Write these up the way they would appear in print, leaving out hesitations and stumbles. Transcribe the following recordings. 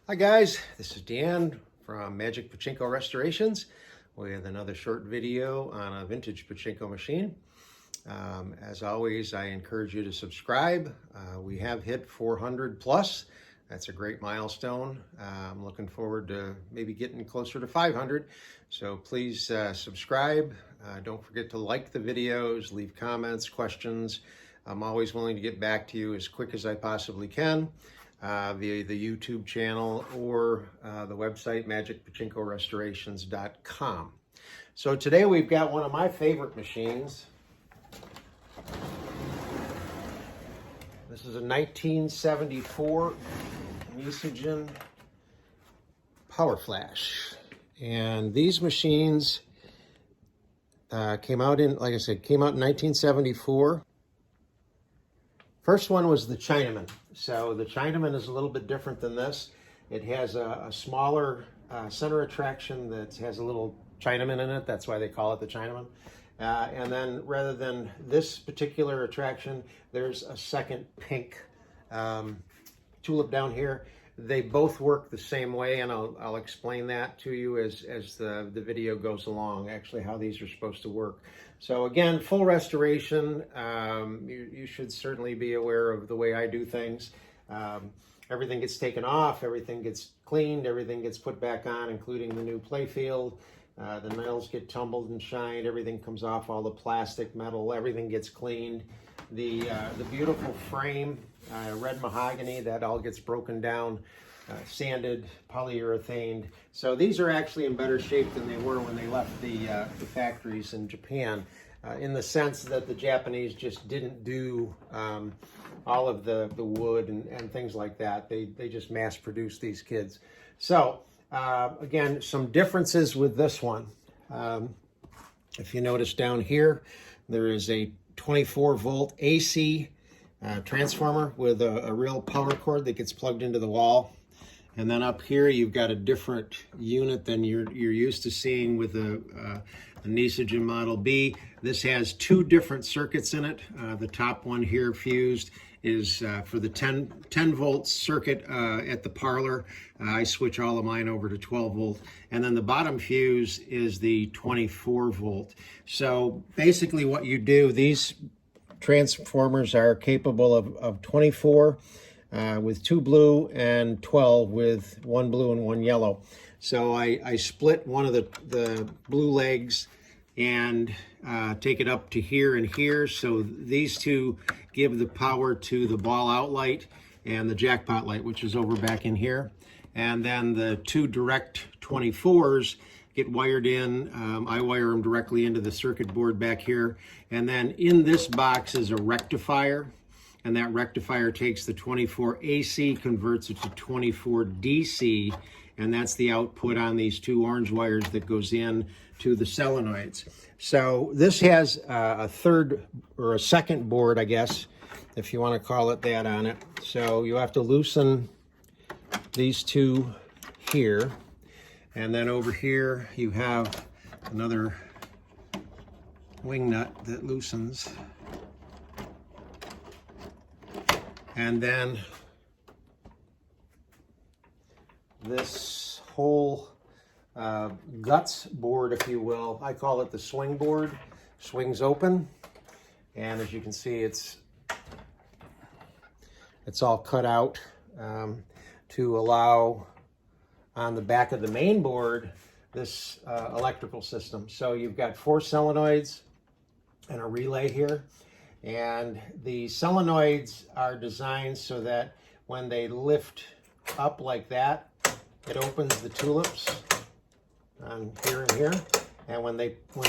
Hi guys, this is Dan from Magic Pachinko Restorations with another short video on a vintage pachinko machine. As always, I encourage you to subscribe. We have hit 400 plus. That's a great milestone. I'm looking forward to maybe getting closer to 500. So please subscribe. Don't forget to like the videos, leave comments, questions. I'm always willing to get back to you as quick as I possibly can. Via the YouTube channel or the website magicpachinkorestorations.com. So today we've got one of my favorite machines. This is a 1974 Nishijin Power Flash. And these machines came out in, like I said, came out in 1974. First one was the Chinaman. So the Chinaman is a little bit different than this. It has a smaller center attraction that has a little Chinaman in it. That's why they call it the Chinaman. And then rather than this particular attraction, there's a second pink tulip down here. They both work the same way, and I'll explain that to you as the video goes along, actually how these are supposed to work. So again, full restoration. You should certainly be aware of the way I do things. Everything gets taken off, everything gets cleaned, everything gets put back on, including the new playfield. The nails get tumbled and shined, everything comes off, all the plastic, metal, everything gets cleaned. The beautiful frame, red mahogany, that all gets broken down, sanded, polyurethaned. So these are actually in better shape than they were when they left the factories in Japan, in the sense that the Japanese just didn't do all of the wood and things like that. They just mass produced these kids. So again, some differences with this one. If you notice down here, there is a 24-volt AC transformer with a real power cord that gets plugged into the wall. And then up here, you've got a different unit than you're used to seeing with a Nishijin Model B. This has two different circuits in it. The top one here, fused, is for the 10-volt circuit at the parlor. I switch all of mine over to 12-volt. And then the bottom fuse is the 24-volt. So basically what you do, these transformers are capable of 24 with 2 blue and 12 with 1 blue and 1 yellow. So I split one of the blue legs and take it up to here and here. So these two give the power to the ball out light and the jackpot light, which is over back in here. And then the two direct 24s get wired in. I wire them directly into the circuit board back here. And then in this box is a rectifier. And that rectifier takes the 24 AC, converts it to 24 DC, and that's the output on these two orange wires that goes in to the solenoids. So this has a third or a second board, I guess, if you want to call it that, on it. So you have to loosen these two here, and then over here you have another wing nut that loosens. And then this whole guts board, if you will, I call it the swing board, swings open. And as you can see, it's all cut out to allow on the back of the main board this electrical system. So you've got 4 solenoids and a relay here. And the solenoids are designed so that when they lift up like that, it opens the tulips on here and here. And when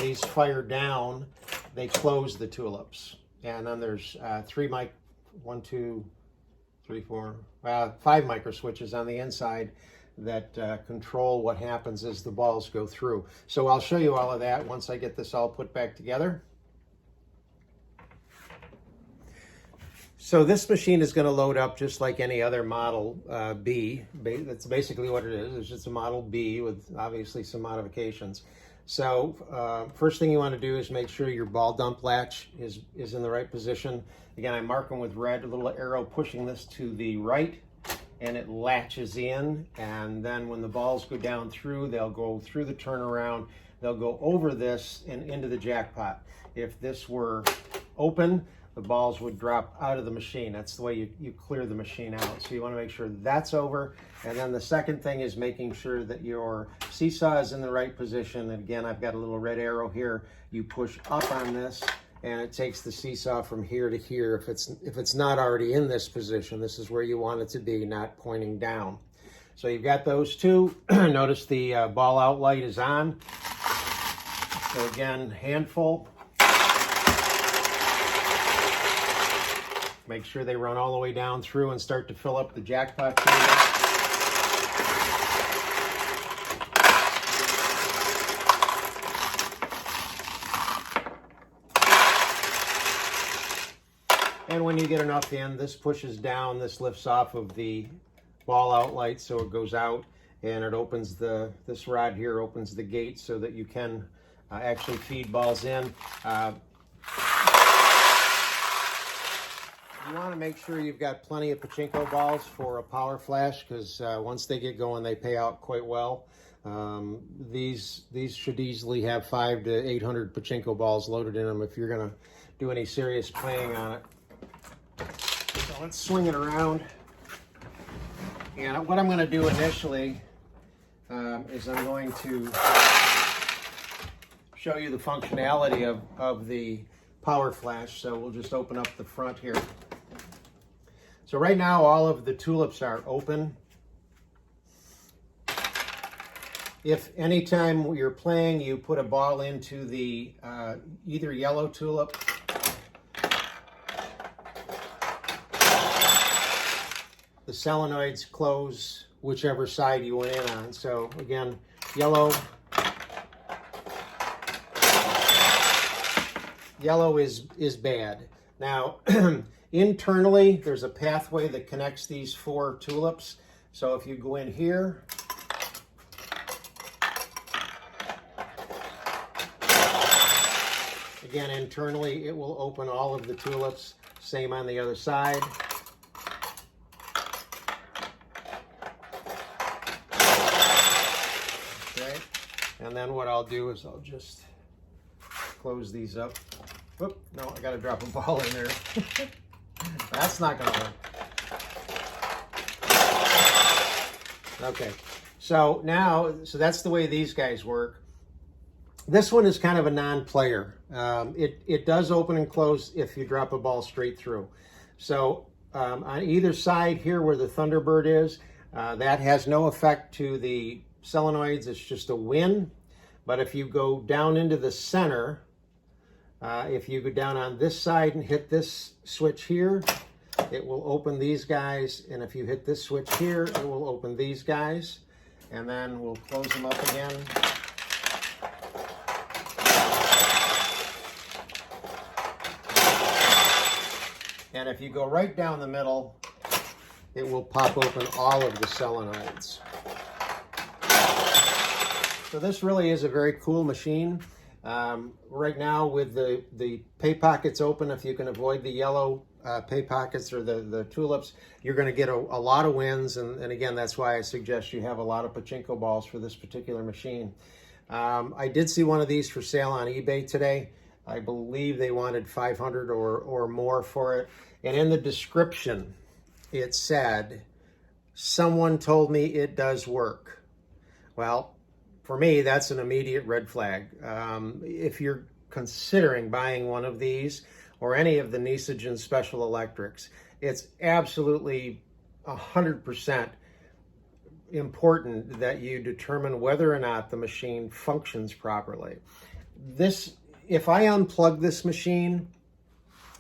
these fire down, they close the tulips. And then there's 5 micro switches on the inside that control what happens as the balls go through. So I'll show you all of that once I get this all put back together. So this machine is going to load up just like any other Model B. That's basically what it is. It's just a Model B with obviously some modifications. So first thing you want to do is make sure your ball dump latch is in the right position. Again, I mark them with red, a little arrow pushing this to the right. and it latches in, and then when the balls go down through, they'll go through the turnaround, they'll go over this and into the jackpot. If this were open, the balls would drop out of the machine. That's the way you clear the machine out. So you want to make sure that's over. And then the second thing is making sure that your seesaw is in the right position. And again, I've got a little red arrow here. You push up on this, and it takes the seesaw from here to here. If it's not already in this position, this is where you want it to be, not pointing down. So you've got those two. Notice the ball out light is on. So again, handful. Make sure they run all the way down through and start to fill up the jackpot chamber. And when you get enough in, this pushes down, this lifts off of the ball out light, so it goes out, and it opens this rod here opens the gate so that you can actually feed balls in. You want to make sure you've got plenty of pachinko balls for a power flash, because once they get going, they pay out quite well. These should easily have 500 to 800 pachinko balls loaded in them if you're going to do any serious playing on it. So let's swing it around. And what I'm going to do initially is I'm going to show you the functionality of the power flash. So we'll just open up the front here. So right now, all of the tulips are open. If anytime you're playing, you put a ball into the either yellow tulip the solenoids close whichever side you went in on. So again, yellow is bad. Now, internally, there's a pathway that connects these 4 tulips. So if you go in here, again, internally, it will open all of the tulips. Same on the other side. Okay. And then what I'll do is I'll just close these up. Whoop, no, I got to drop a ball in there. That's not going to work. Okay, so now, that's the way these guys work. This one is kind of a non-player. It does open and close if you drop a ball straight through. So on either side here where the Thunderbird is, that has no effect to the solenoids. It's just a win. But if you go down into the center, if you go down on this side and hit this switch here, it will open these guys. And if you hit this switch here, it will open these guys. And then we'll close them up again. And if you go right down the middle, it will pop open all of the solenoids. So this really is a very cool machine. Right now with the pay pockets open, if you can avoid the yellow pay pockets or the tulips, you're going to get a lot of wins. And again, that's why I suggest you have a lot of pachinko balls for this particular machine. I did see one of these for sale on eBay today. I believe they wanted 500 or more for it. And in the description, it said, someone told me it does work. Well, for me, that's an immediate red flag. If you're considering buying one of these or any of the Nishijin Special Electrics, it's absolutely 100% important that you determine whether or not the machine functions properly. If I unplug this machine,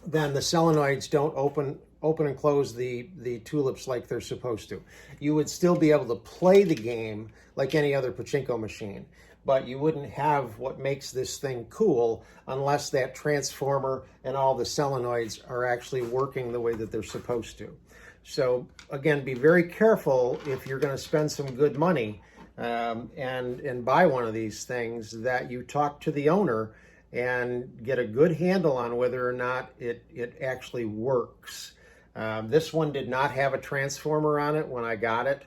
then the solenoids don't open and close the tulips like they're supposed to. You would still be able to play the game like any other pachinko machine, but you wouldn't have what makes this thing cool unless that transformer and all the solenoids are actually working the way that they're supposed to. So again, be very careful if you're going to spend some good money and buy one of these things, that you talk to the owner and get a good handle on whether or not it actually works. This one did not have a transformer on it when I got it.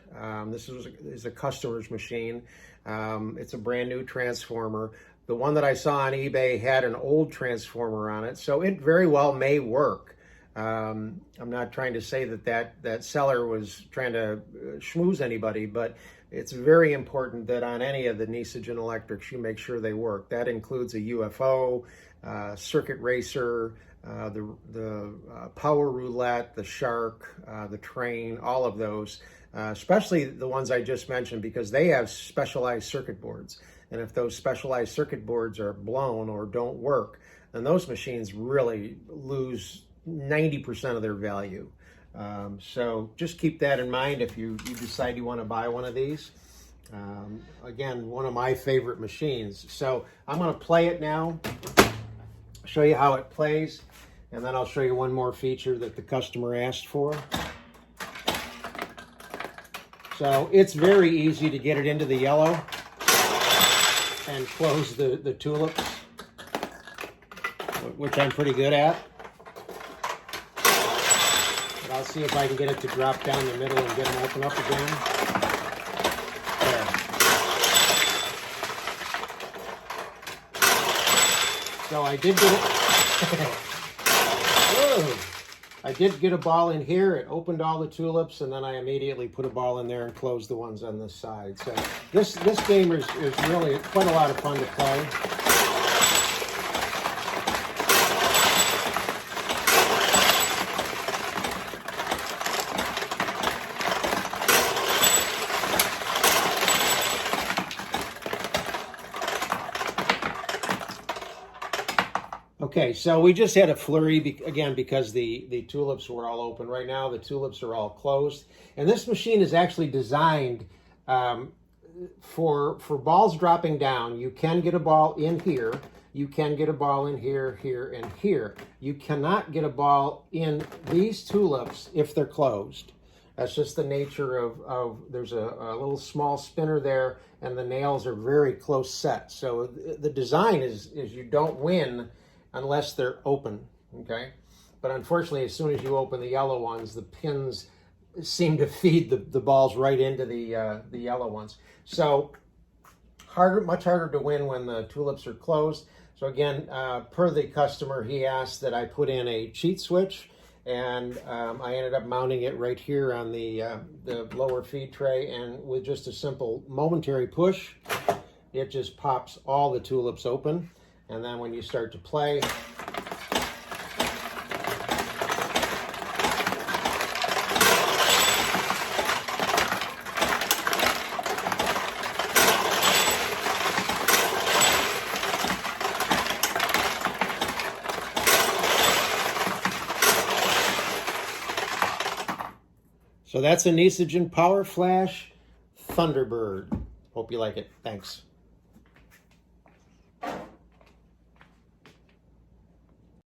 This is a customer's machine. It's a brand new transformer. The one that I saw on eBay had an old transformer on it, so it very well may work. I'm not trying to say that seller was trying to schmooze anybody, but it's very important that on any of the Nishijin electrics, you make sure they work. That includes a UFO, circuit racer, the power roulette, the shark, the train, all of those, especially the ones I just mentioned, because they have specialized circuit boards. And if those specialized circuit boards are blown or don't work, then those machines really lose 90% of their value. So just keep that in mind if you decide you want to buy one of these. Again, one of my favorite machines. So I'm going to play it now, show you how it plays, and then I'll show you one more feature that the customer asked for. So it's very easy to get it into the yellow and close the tulips, which I'm pretty good at. But I'll see if I can get it to drop down the middle and get them open up again. There. So I did get it. Whoa. I did get a ball in here. It opened all the tulips, and then I immediately put a ball in there and closed the ones on this side. So this game is really quite a lot of fun to play. Okay, so we just had a flurry, again, because the tulips were all open. Right now, the tulips are all closed. And this machine is actually designed for balls dropping down. You can get a ball in here. You can get a ball in here, here, and here. You cannot get a ball in these tulips if they're closed. That's just the nature of there's a little small spinner there, and the nails are very close set. So the design is you don't win unless they're open, okay? But unfortunately, as soon as you open the yellow ones, the pins seem to feed the balls right into the yellow ones. So much harder to win when the tulips are closed. So again, per the customer, he asked that I put in a cheat switch, and I ended up mounting it right here on the lower feed tray, and with just a simple momentary push, it just pops all the tulips open. And then when you start to play, so that's a Nishijin Power Flash Thunderbird. Hope you like it. Thanks.